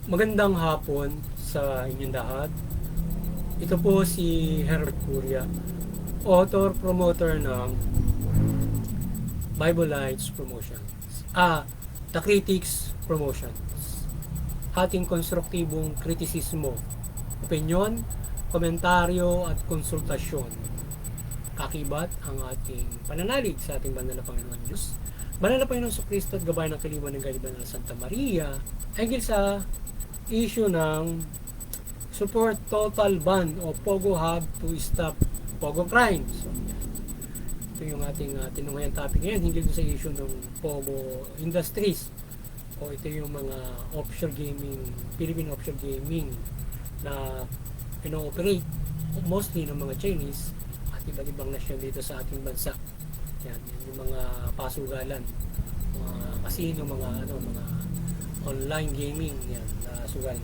Magandang hapon sa inyong lahat. Ito po si Herbert Curia, author, promoter ng Bible Lights Promotions. The Critics Promotions. Ating konstruktibong kritisismo, opinyon, komentaryo at konsultasyon. Kakibat ang ating pananalig sa ating banal na Panginoon Diyos, banal na Panginoon Kristo at gabay ng kaliwan ng Galiban ng Santa Maria, higil sa issue ng support total ban o Pogo Hub to stop Pogo crime. So, ito yung ating tinunghayan topic ngayon hinggil sa issue ng Pogo Industries o ito yung mga offshore gaming, Philippine offshore gaming na ino-operate mostly ng mga Chinese at iba't ibang nasyon dito sa ating bansa. Yan yung mga pasugalan, mga casino, mga online gaming yan na sugal.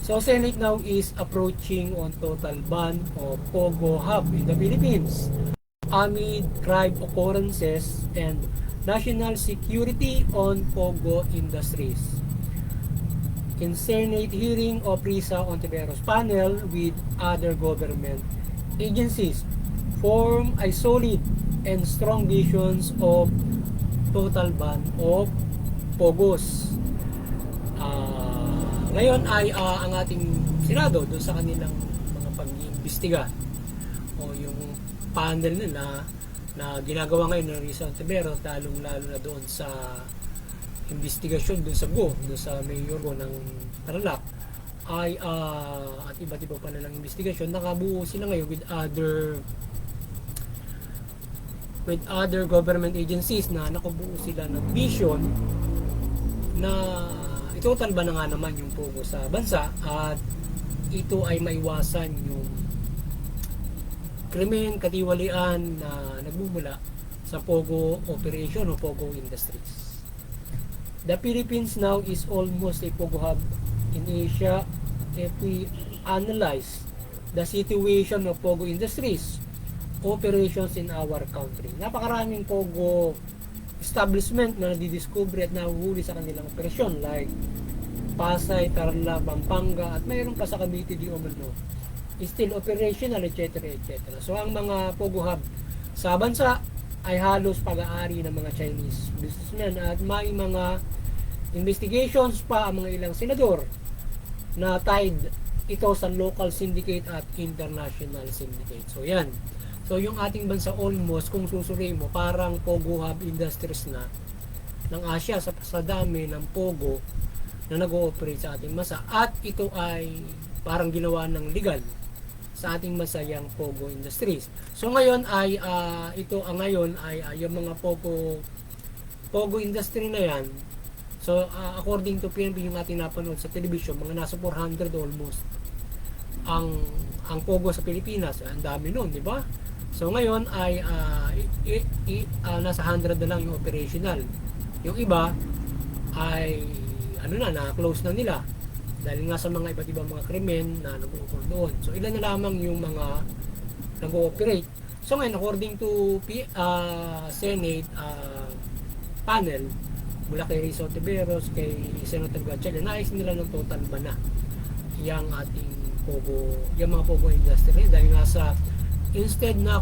So Senate now is approaching on total ban of Pogo Hub in the Philippines amid crime occurrences and national security on Pogo Industries. In Senate hearing of Risa Ontiveros panel with other government agencies form a solid and strong visions of total ban of Pogos. Ngayon ay ang ating Senado doon sa kanilang mga pag-iimbestiga o yung panel nila na ginagawa ngayon ng Risa Ontiveros lalong-lalo na doon sa investigasyon doon sa doon sa mayor ng Tarlac ay at iba't iba pa nilang investigasyon. Nakabuo sila ngayon with other government agencies na nakabuo sila ng vision na itotal ba na nga naman yung Pogo sa bansa at ito ay maiwasan yung krimen, katiwalian na nagbubula sa Pogo operation o Pogo industries. The Philippines now is almost a Pogo hub in Asia if we analyze the situation of Pogo industries operations in our country. Napakaraming Pogo establishment na nadidiscover at nahuhuli sa kanilang operasyon like Pasay, Tarlac, Pampanga at mayroon pa sa Cavite di Omano still operational etc. etc. So ang mga Pogo hub sa bansa ay halos pag-aari ng mga Chinese businessmen at may mga investigations pa ang mga ilang senador na tied ito sa local syndicate at international syndicate. So yan. So yung ating bansa almost kung susuriin mo parang Pogo hub industries na ng Asia sa dami ng Pogo na nag-ooperate sa ating bansa at ito ay parang ginawa ng legal sa ating bansa yung Pogo industries. So ngayon ay yung mga Pogo industry na yan. So according to PNP yung ating napanood sa television mga nasa 400 almost ang Pogo sa Pilipinas. Ang dami nun, di ba? So ngayon ay nasa 100 na lang yung operational. Yung iba ay na-close na nila dahil nga sa mga iba't ibang mga krimen na nag-uukol doon. So ilan na lamang yung mga nag-ooperate. So ngayon according to Senate panel mula kay Risa Ontiveros, kay Senator Gatchalian, nais nila ng total ban na yung ating Pogo, yung mga Pogo industry dahil nga sa instead na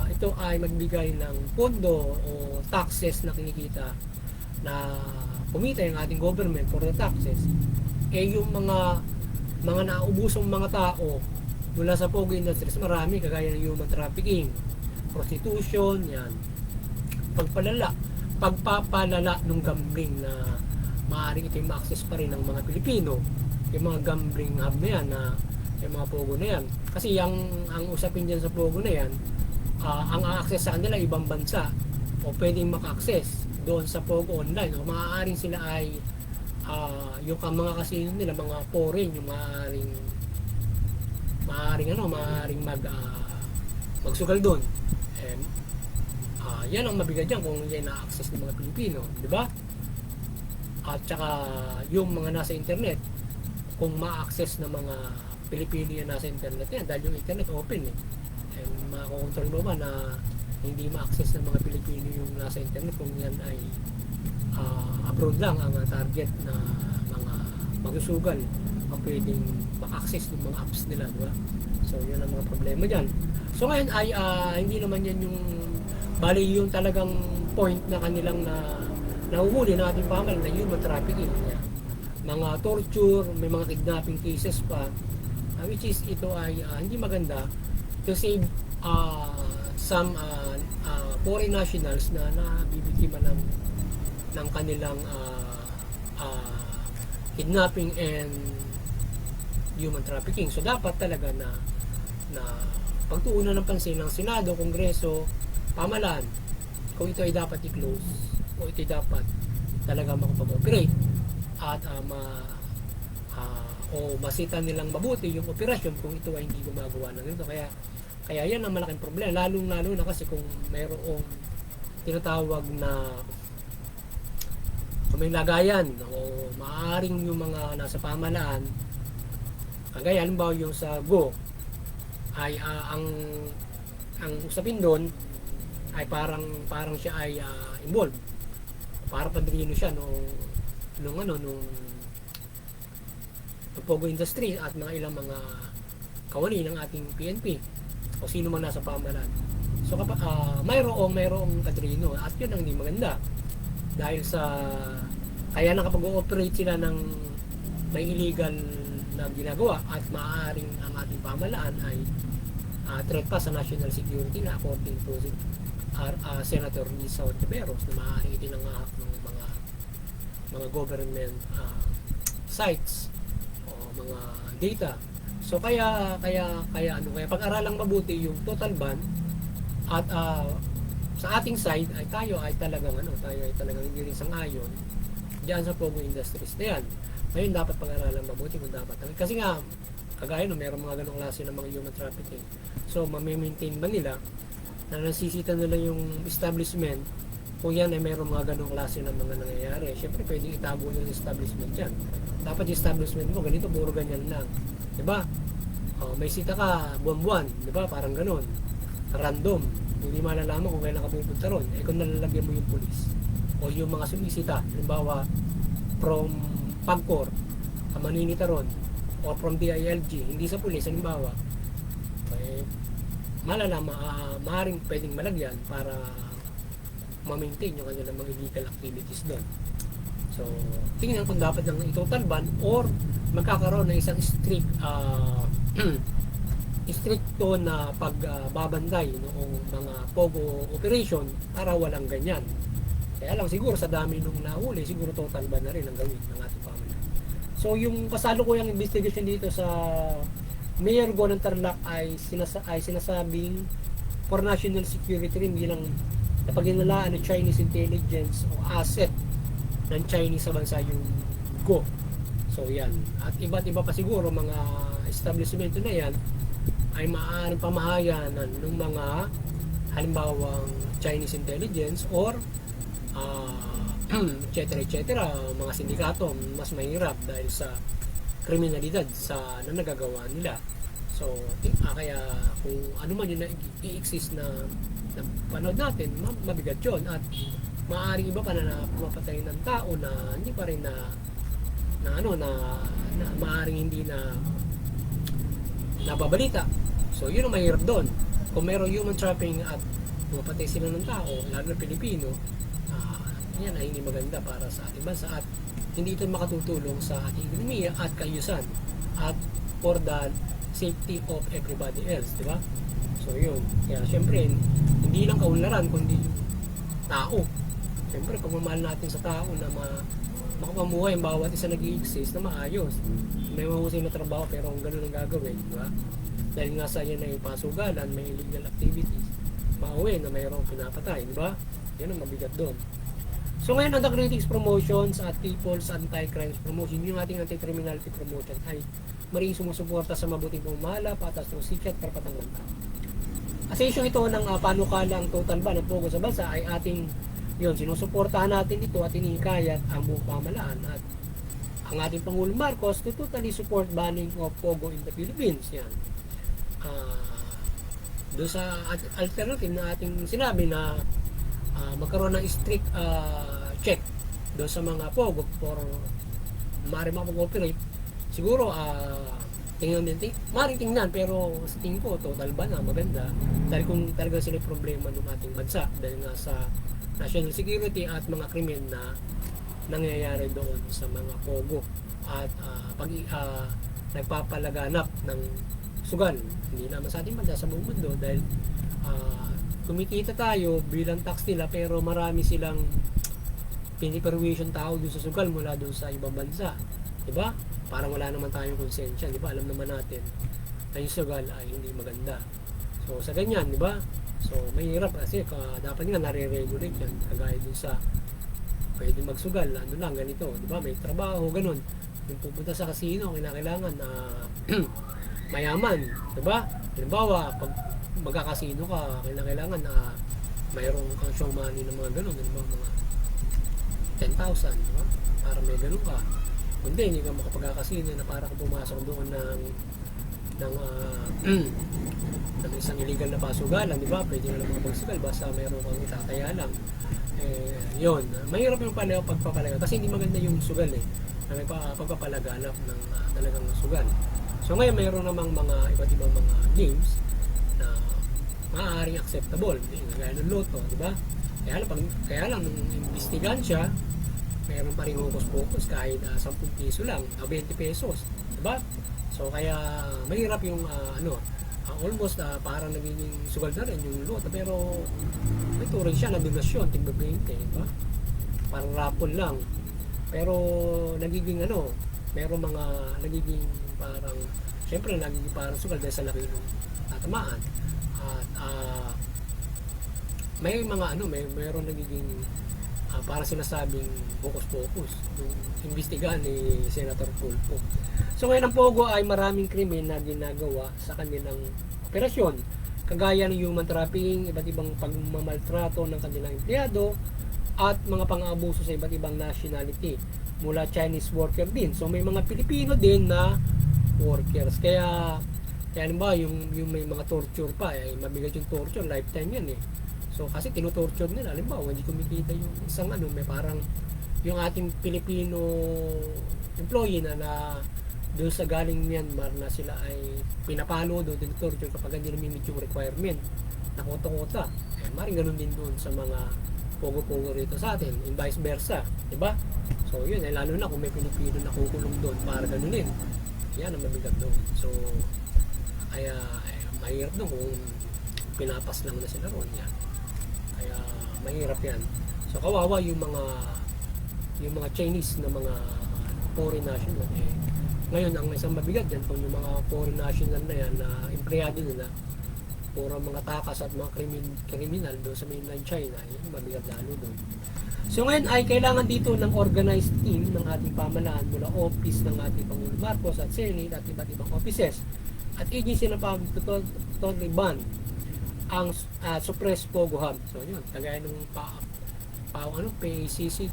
ito ay magbigay ng pondo o taxes na kinikita na kumita yung ating government for the taxes yung mga naubusong mga tao mula sa Pogo industries marami kagaya ng human trafficking, prostitution, yan, pagpapalala ng gambling na maaaring ito yung ma-access pa rin ng mga Pilipino yung mga gambling hub na yan na yung mga Pogo na yan. Kasi ang usapin dyan sa Pogo na yan, ang access sa kanila ibang bansa o pwedeng maka-access doon sa Pogo online o maaaring sila ay yung mga casino nila, mga foreign, yung maaaring magsugal doon. And yan ang mabigat dyan kung yan na-access ng mga Pilipino, di ba? At saka yung mga nasa internet, kung ma-access ng mga Pilipino yan nasa internet yan dahil yung internet open and makakontrol mo ba na hindi ma-access ng mga Pilipino yung nasa internet kung yan ay abroad lang ang target na mga magsusugal ang pwedeng ma-access ng mga apps nila, di ba? So, yun ang mga problema dyan. So, ngayon ay hindi naman yan yung bali yung talagang point na kanilang nahuhuli na ating pamalan na human trafficking. Yeah. Mga torture, may mga kidnapping cases pa, which is ito ay hindi maganda to save some foreign nationals na nabibiktima ng kanilang kidnapping and human trafficking. So dapat talaga na pagtuunan ng pansin ng Senado, Kongreso, pamalaan kung ito ay dapat i-close o ito ay dapat talaga makapag-operate at masita nilang mabuti yung operasyon kung ito ay hindi gumagawa ng ito. Kaya yan ang malaking problema, lalo na kasi kung mayroong tinatawag na kung may lagayan o maaaring yung mga nasa pamalaan, kagaya halimbawa yung sa Go ay ang usapin doon ay parang siya ay involved, para padrino siya nung Pogo industry at mga ilang mga kawani ng ating PNP o sino man nasa pamalaan. So kapag mayroong kadrino at yun ang hindi maganda dahil sa kaya na kapag o-operate sila ng may illegal na ginagawa at maaaring ang ating pamalaan ay threat pa sa national security na according to Senator Lisa Ontiveros na maaaring itinangahak ng mga government sites o mga data. So kaya pag-aralang mabuti yung total ban at sa ating side ay tayo ay talagang hindi rin sang-ayon diyan sa Pogo Industries na yan. Ngayon dapat pag-aralan mabuti kung dapat. Kasi nga kagaya mayroong mga ganong klase ng mga human trafficking. So mami-maintain ba nila na nasisita nila yung establishment kung yan ay mayroong mga ganong klase ng mga nangyayari. Siyempre pwedeng itago yung establishment yan. Dapat yung establishment mo ganito, puro ganyan lang. Diba? May sita ka buwan-buwan, diba? Parang ganon. Random. Hindi malalaman kung kailan ka pupunta ron. Kung nalalagyan mo yung pulis o yung mga sumisita, halimbawa from Pagcor, Maninita ron, or from DILG, hindi sa pulis, halimbawa, maaaring pwedeng malagyan para ma-maintain yung kanilang mga illegal activities doon. So, tingnan kung dapat ng total ban or magkakaroon ng isang stricto na pagbabantay noong mga Pogo operation para walang ganyan. Kaya lang siguro sa dami nung nahuli, siguro total ban na rin ang gawin ng ating pamahalaan. So yung kasalukuyang investigation dito sa Mayor Go ng Tarlac ay sinasabing for national security rin bilang napaginalaan ng Chinese intelligence o asset ng Chinese sa bansa yung Go. So yan. At iba't iba pa siguro mga establishment na yan ay maaaring pamahayanan ng mga halimbawang Chinese intelligence or etc. mga sindikato mas mahirap dahil sa kriminalidad na nagagawa nila. So kaya kung ano man yun na i-exist na panood natin, mabigat yun at maaaring iba pa na pumapatay ng tao na hindi pa rin na maaaring hindi na nababalita. So yun ang mahirap doon. Kung mayroong human trafficking at pumapatay sila ng tao, lalo na Pilipino, yan ay hindi maganda para sa ating bansa at hindi ito makatutulong sa ating ekonomiya at kaayusan at for the safety of everybody else, di ba? So yun, kaya syempre hindi lang kaunlaran kundi yung tao. Syempre pagmamahal natin sa tao na makapamuhay ang bawat isa nag-i-exist na maayos, may mahusay na trabaho pero kung gano'n ang gagawin, di ba? Dahil nga sa yan ay pasugalan, may illegal activities, mauwi na mayroong pinapatay, di ba? Yan ang mabigat doon. So ngayon, ang Critics Promotions at People's Anti-Crimes Promotion, yung ating anti-criminality promotion ay maring sumusuporta sa mabuting pamamahala, patas ng sikya at karapatang ng tao. Kasi issue ito ng panukalang total ban ng Pogo sa bansa ay ating sinusuportahan natin ito at inihikayat ang buong pamahalaan at ang ating Pangulong Marcos to totally support banning of Pogo in the Philippines. Yan. Doon sa alternative na ating sinabi na magkaroon ng strict check doon sa mga Pogo for maaaring makapag-operate, siguro maaaring tingnan, pero sa tingin ko total ban na maganda dahil kung talaga sila problema ng ating bansa dahil nga sa national security at mga krimen na nangyayari doon sa mga pogo at nagpapalaganap ng sugal, hindi naman sa ating bansa, sa buong mundo, dahil kumikita tayo bilang tax nila pero marami silang piniperwisyon tao doon sa sugal mula doon sa ibang bansa, di ba? Parang wala naman tayong konsensya, di ba? Alam naman natin na yung sugal ay hindi maganda. So sa ganyan, di ba? So mahirap kasi dapat nga nare-regulate yan, kagaya dun sa pwede magsugal, ano lang, ganito, di ba? May trabaho, ganun. Yung pupunta sa casino, kailangan mayaman, di ba? Halimbawa, pag magkakasino ka, kailangan na mayroong kang show money ng mga ganun, di ba? Mga 10,000, di ba? Para may ganun ka. Hindi ka makapagkakasino na para kung pumasok doon ng isang illegal na pasugalan, di ba? Pwede na lang makapagsugal basta mayroon kang itataya lang. Yun. Mahirap yung pagpapalaga kasi hindi maganda yung sugal na may pagpapalaganap ng talagang sugal. So ngayon mayroon namang mga iba't ibang mga games na maaaring acceptable, gaya ng loto, di ba? Kaya lang nung investigan siya, mayroon pa rin hukos-pokos kahit 10 piso lang, 20 pesos, di ba? So kaya mahirap yung almost parang nagiging sugal na rin yung loto, pero may turing siya na donasyon, tigba 20, di ba? Parang rapol lang. Pero nagiging mayroong mga nagiging parang, syempre nagiging parang sugal dahil sa laki ng tatamaan. At may mga mayroong nagiging para sinasabing focus yung imbestigahan ni Senator Tulfo. So ngayon ang Pogo ay maraming krimen na ginagawa sa kanilang operasyon, kagaya ng human trafficking, iba't ibang pagmamaltrato ng kanilang empleyado at mga pang-abuso sa iba't ibang nationality mula Chinese worker din. So may mga Pilipino din na workers. Kaya ba yung may mga torture pa, mabigat yung torture, lifetime yan eh. So kasi tinutorture nila, halimbawa hindi kumikita yung isang may parang yung ating Pilipino employee na doon sa galing Myanmar na sila ay pinapalo doon, tinutorture kapag hindi namimit yung requirement na kota-kota. Maring ganun din doon sa mga pogo-pogo rito sa atin, and vice versa, di ba? So yun, lalo na kung may Pilipino na kukulong doon para ganunin, yan ang mabigat doon. So kaya mahirap doon kung pinapas lang na sila roon yan. Kaya mahirap yan. So kawawa yung mga Chinese na mga foreign national. Ngayon ang isang mabigat dyan kung yung mga foreign national na yan na empleyado nila puro mga takas at mga kriminal doon sa mainland China, yan mabigat lalo doon. So ngayon ay kailangan dito ng organized team ng ating pamahalaan mula office ng ating Pangulong Marcos at Senate at iba't ibang offices at agency na totally ban ang suppress Pogo Hub. So yun, kagaya ng PACC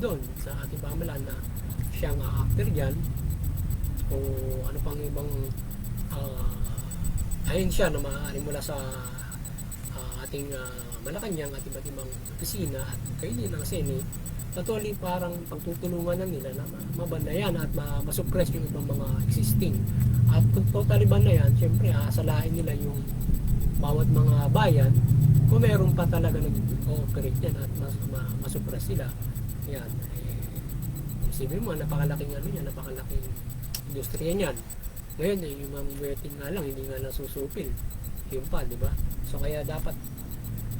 doon sa ating pamahalaan na siyang actor dyan o ano pang ibang ayun siya na maaari mula sa ating Malacanang at iba't ibang opisina at kayo din ng Senate, totally parang pagtutulungan na nila na mabandayan at masuppress yung ibang mga existing. At kung totally ban na yan, syempre asalain nila yung bawat mga bayan kung meron pa talaga nag-ooperate yan at masuppress sila. Yan. Isipin mo, napakalaking napakalaking industriya niyan. Ngayon yung mga wedding nga lang, hindi nga nasusupil. Yun pa, di ba? So kaya dapat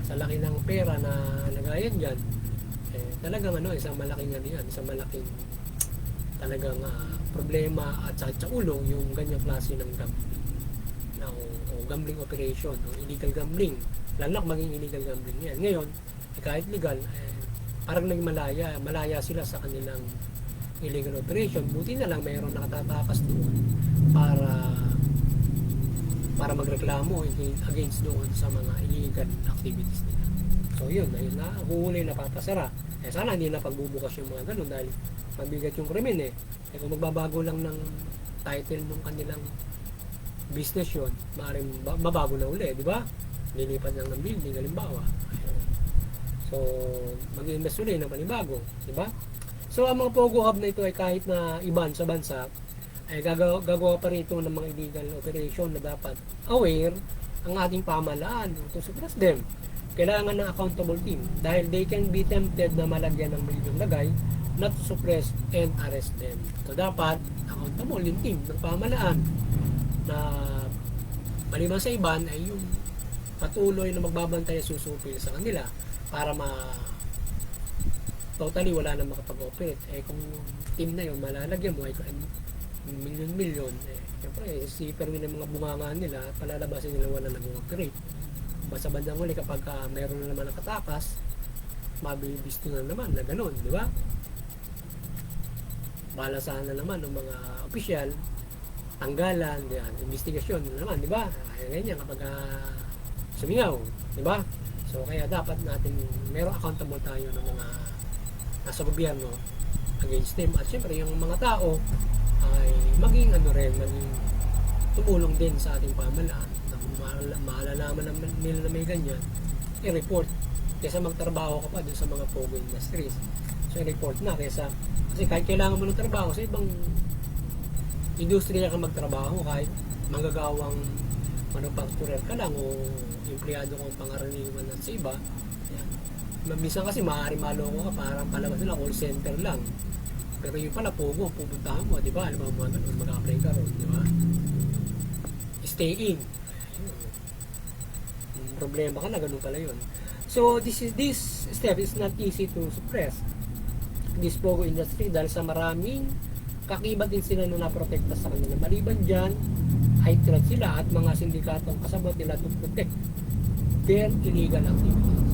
sa laki ng pera na nagayan dyan, talagang isang malaking isang malaking talagang problema at sakit sa ulo yung ganyang klase ng gambling o gambling operation o illegal gambling. Lalo maging illegal gambling yan. Ngayon, kahit legal, parang naging malaya sila sa kanilang illegal operation. Buti na lang mayroon nakatatakas doon para magreklamo against doon sa mga illegal activities nila. So yun, ayun na, huhuli na papasara. Sana hindi na pagbubukas yung mga ganun dahil mabigat yung krimen kung magbabago lang ng title ng kanilang business yun, maaaring mabago na uli, di ba? Lilipat lang ng building, halimbawa. So, mag-invest ulit ng panibago, di ba? So ang mga Pogo Hub na ito ay kahit na iban sa bansa, ay gagawa pa rin ito ng mga illegal operation na dapat aware ang ating pamahalaan to suppress them. Kailangan ng accountable team dahil they can be tempted na malagyan ng malibang lagay not to suppress and arrest them. So dapat accountable yung team ng pamahalaan na maliban sa iban ay yung patuloy na magbabantay at susupil sa kanila para totally wala na makapag-operate. Kung yung team na yun malalagyan mo ay milyon-milyon, siyempre siperwin ng mga bungangaan nila at palalabasin nila wala nag-operate. Basta bandang huli kapag mayroon na naman nakatakas, mabibisto na naman na ganun, di ba? Balasahan na naman ng mga opisyal, tanggalan, yan, investigasyon na naman, di ba? Ganyan kapag sumingaw, di ba? So kaya dapat natin merong accountable tayo ng mga nasa gobyerno against them, at syempre yung mga tao ay maging maging tumulong din sa ating pamahalaan na maalalaman nila na may ganyan, i-report kaysa magtrabaho ka pa dun sa mga Pogo industries. So i-report na kasi kahit kailangan mo ng trabaho sa ibang industriya ka magtrabaho, kahit manggagawang manufacturer ka lang o empleyado kong pangaraniwan sa iba, yan. Minsan kasi maaari maloko ka, parang palabas nila call center lang, pero yung pala Pogo pupuntahan mo, di ba? Alam mo mag-apply ka ron, di ba? Staying, problema ka na, ganun pala yun. So this step is not easy to suppress this Pogo industry dahil sa maraming kakibat din sila na naprotekta sa kanila. Maliban dyan, high threat sila at mga sindikatong kasabot nila to protect their illegal activities.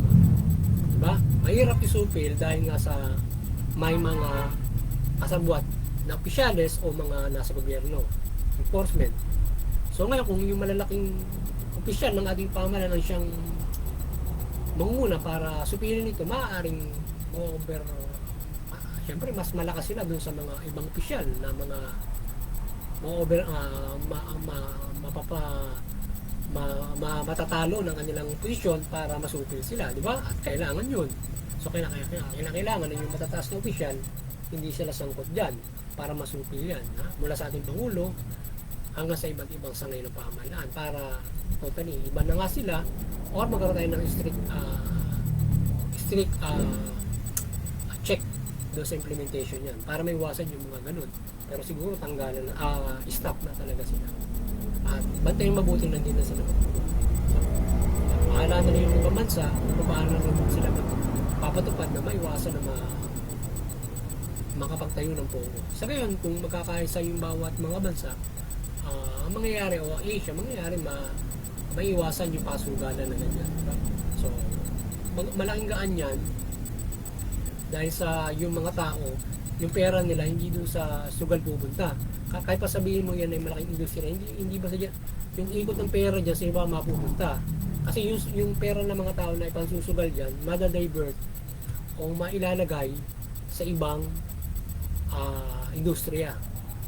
Diba? Mahirap isupil dahil nga sa may mga kasabwat na opisyales o mga nasa gobyerno, enforcement. So ngayon kung yung malalaking opisyal ng ating pamahalaan ang siyang manguna para supilin ito, maaaring siyempre mas malakas sila dun sa mga ibang opisyal na mga matatalo ng kanilang posisyon para masupil sila, di ba? At kailangan yun. So kailangan na yung matataas na opisyal hindi sila sangkot dyan para masupil yan, ha? Mula sa ating Pangulo hanggang sa iba't ibang sangay ng pamahalaan para totally iba na nga sila or magkaroon tayo ng strict check doon sa implementation yan para may iwasan yung mga ganun. Pero siguro tanggalan na, stop na talaga sila. At bantayin mabuti lang din na sila. Mahala na yung mga bansa kung paano na sila papatupad na maiwasan na makapagtayo ng Pogo. Sa ngayon, kung magkakaisa yung bawat mga bansa, ang mangyayari o Asia, mangyayari maiwasan yung pasugalan na ganyan. So, malaking gaan yan dahil sa yung mga tao, yung pera nila hindi doon sa sugal pupunta. Kahit pa sabihin mo yan ay malaking industriya, hindi ba sadya yung ikot ng pera dyan sa iba mapupunta. Kasi yung pera ng mga tao na ipansusugal dyan, madadivert o mailalagay sa ibang industriya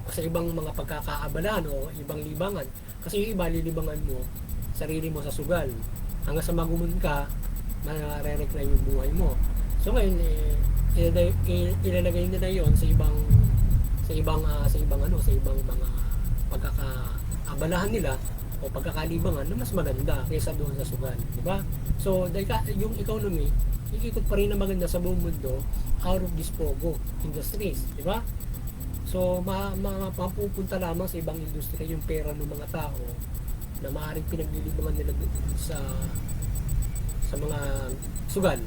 o sa ibang mga pagkakaabalahan o ibang libangan. Kasi yung iba lilibangan mo sarili mo sa sugal. Hanggang sa magumun ka, mare-reclaim yung buhay mo. So ngayon ilalagay nila yon sa ibang mga pagkakaabalahan nila o pagkakalibangan na mas maganda kaysa doon sa sugal, di ba? So yung economy ikikot pa rin na maganda sa buong mundo out of this Pogo industries, di ba? So mapupunta lamang sa ibang industriya yung pera ng mga tao na maaaring pinaglilibangan nila sa mga sugal.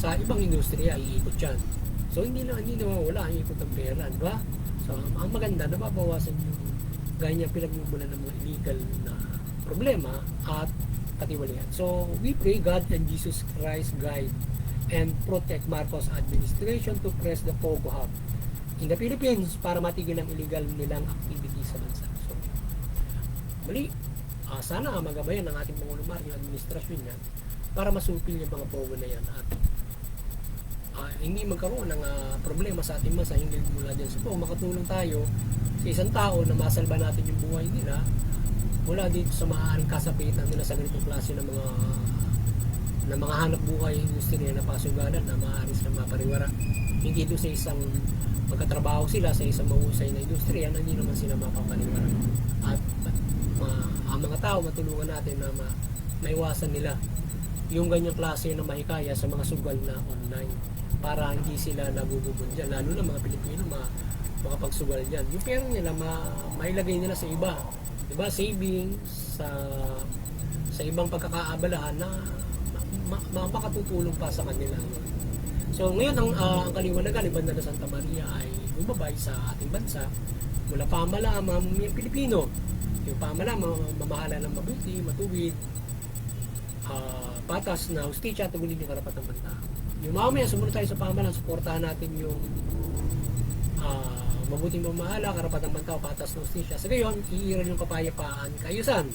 Sa ibang industriya iikot yan. So hindi nawawala ang ikot ng pera, di ba? So ang maganda na mabawasan yung ganyan pinagmumulan ng mga illegal na problema at katiwalian. So we pray God and Jesus Christ guide and protect Marcos administration to press the Pogo Hub in the Philippines para matigil ang illegal nilang activity sa bansa. So muli, sana magabayan ng ating Pangulong Marcos yung administrasyon niya para masupil yung mga Pogo na yan at hindi magkaroon ng problema sa ating bansa hindi mula dyan. So makatulong tayo sa isang tao na masalba natin yung buhay nila mula dito sa maaaring kasapitan nila sa ganitong klase ng mga na mga hanap buhay industriya na pasugalan na maaari silang mapariwara. Hindi doon sa isang magkatrabaho sila sa isang mahusay na industriya na hindi naman sila mapapariwara. At ang mga tao matulungan natin na maiwasan nila yung ganyang klase ng mahikaya sa mga sugal na online para hindi sila nagugubon dyan, lalo na mga Pilipino makapagsugal dyan. Yung pera nila mailagay nila sa iba, diba? Savings sa ibang pagkakaabalahan na makatutulong pa sa kanila. So ngayon ang kaliwanagan ng Banda ng Santa Maria ay bumabay sa ating bansa mula pamahalaan mga Pilipino. Yung pamahalaan mamahala ng mabuti, matuwid, patas na hustisya at tugulin yung karapatang banta. Yung mamaya sumunod tayo sa pamahalaan, suportahan natin yung mabuting pamahala, karapatang banta, patas na hustisya. Sa gayon, iiral yung kapayapaan, kaayusan.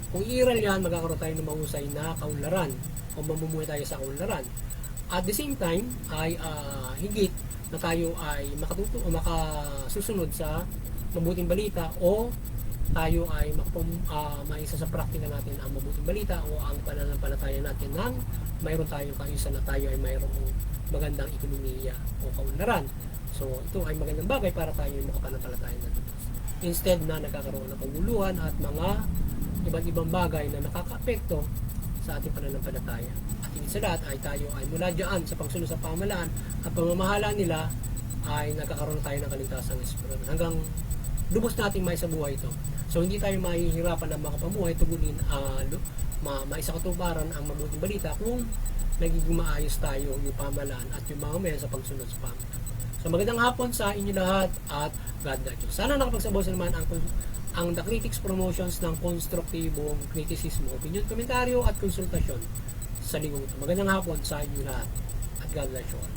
Kung iiral yan, magkakaroon tayo ng mahusay na kaunlaran o mamumuhay tayo sa kaunlaran. At the same time, ay higit na tayo ay makasusunod sa mabuting balita o tayo ay maisa sa praktika natin ang mabuting balita o ang pananampalataya natin nang mayroon tayong kaayusan na tayo ay mayroong magandang ekonomiya o kaunlaran. So ito ay magandang bagay para tayo ay makapanampalataya na dito. Instead na nagkakaroon ng paguluhan at mga iba't ibang bagay na nakakaapekto sa ating pananampalataya. At higit sa lahat ay tayo ay mula dyan sa pagsunod sa pamahalaan at pamamahala nila ay nagkakaroon tayo ng kaligtasan ng espiritu hanggang lubos natin may sa buhay ito. So hindi tayo mahihirapan na makapamuhay tugulin maisakatuparan ang mabuting balita kung nagiging maayos tayo yung pamahalaan at yung mga mayan sa pagsunod sa pamahalaan. So magandang hapon sa inyo lahat at God bless you. Sana nakapagsabaw naman ang The Critics Promotions ng konstruktibong kritisismo, opinion, komentaryo at konsultasyon sa lingkong ito. Magandang hapon sa inyo lahat at God bless you all.